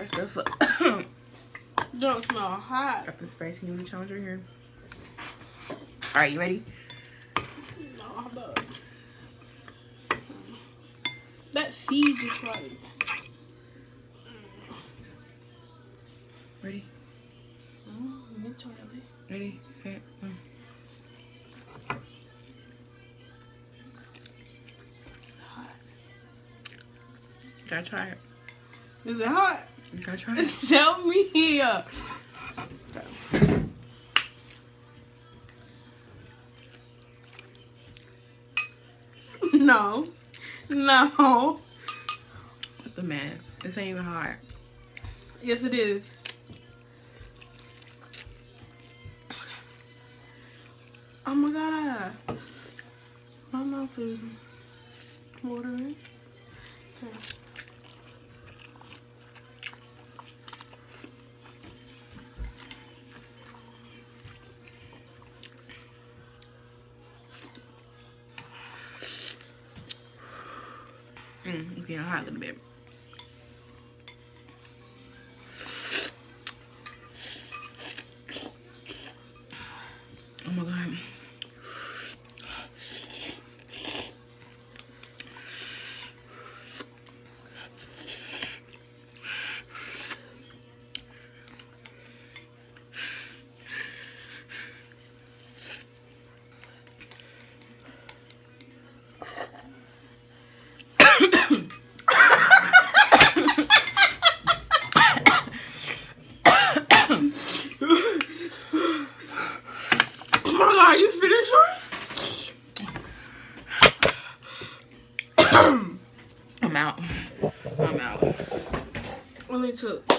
hot stuff up. Don't smell hot. Got the spicy noodle challenge right here. Alright, you ready? No, how about that seed just like. Ready? It's too early. Ready? Okay. It's hot. You gotta try it. Is it hot? You gotta try it. Tell me. No. No. What the mess? This ain't even hot. Yes, it is. Oh my god. My mouth is watering. Okay. It's getting hot a little bit. Oh my god. You finished yours? I'm out. I'm out. Only took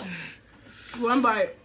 one bite.